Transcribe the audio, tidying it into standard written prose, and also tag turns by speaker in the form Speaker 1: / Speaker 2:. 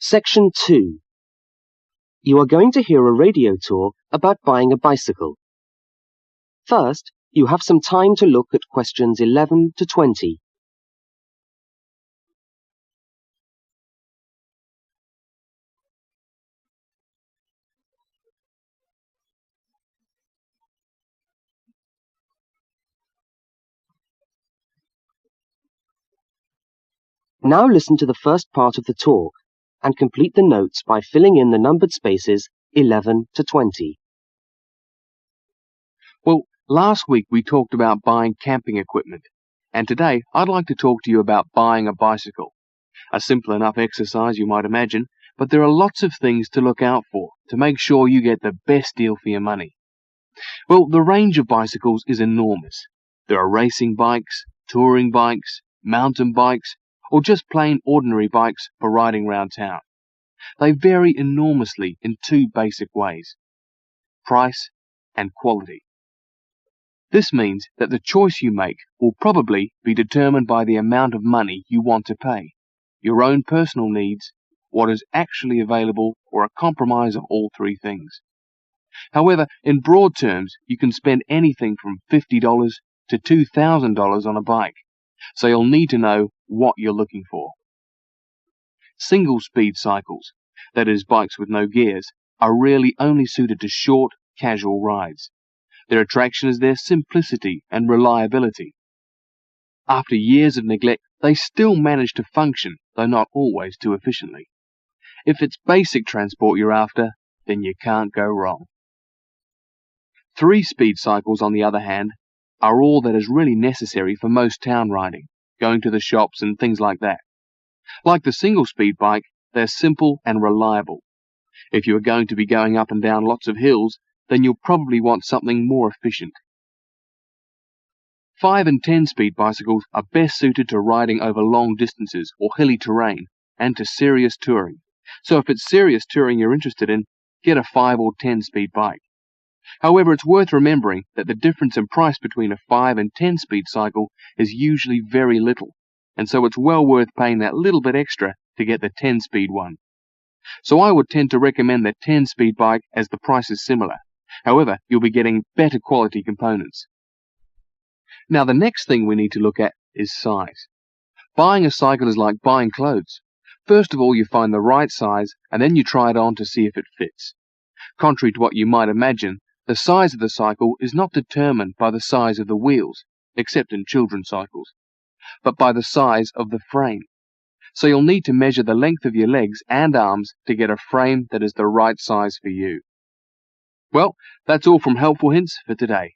Speaker 1: Section 2. You are going to hear a radio talk about buying a bicycle. First, you have some time to look at questions 11 to 20. Now listen to the first part of the talk and complete the notes by filling in the numbered spaces 11 to 20.
Speaker 2: Well, last week we talked about buying camping equipment, and today I'd like to talk to you about buying a bicycle. A simple enough exercise, you might imagine, but there are lots of things to look out for to make sure you get the best deal for your money. Well, the range of bicycles is enormous. There are racing bikes, touring bikes, mountain bikes, or just plain ordinary bikes for riding around town. They vary enormously in two basic ways: price and quality. This means that the choice you make will probably be determined by the amount of money you want to pay, your own personal needs, what is actually available, or a compromise of all three things. However, in broad terms, you can spend anything from $50 to $2,000 on a bike, so you'll need to know what you're looking for. Single-speed cycles, that is bikes with no gears, are really only suited to short, casual rides. Their attraction is their simplicity and reliability. After years of neglect, they still manage to function, though not always too efficiently. If it's basic transport you're after, then you can't go wrong. Three-speed cycles, on the other hand, are all that is really necessary for most town riding, going to the shops and things like that. Like the single-speed bike, they're simple and reliable. If you are going to be going up and down lots of hills, then you'll probably want something more efficient. 5 and 10-speed bicycles are best suited to riding over long distances or hilly terrain and to serious touring. So if it's serious touring you're interested in, get a 5 or 10-speed bike. However, it's worth remembering that the difference in price between a 5 and 10-speed cycle is usually very little, and so it's well worth paying that little bit extra to get the 10-speed one. So I would tend to recommend the 10-speed bike as the price is similar. However, you'll be getting better quality components. Now, the next thing we need to look at is size. Buying a cycle is like buying clothes. First of all, you find the right size, and then you try it on to see if it fits. Contrary to what you might imagine, the size of the cycle is not determined by the size of the wheels, except in children's cycles, but by the size of the frame. So you'll need to measure the length of your legs and arms to get a frame that is the right size for you. Well, that's all from Helpful Hints for today.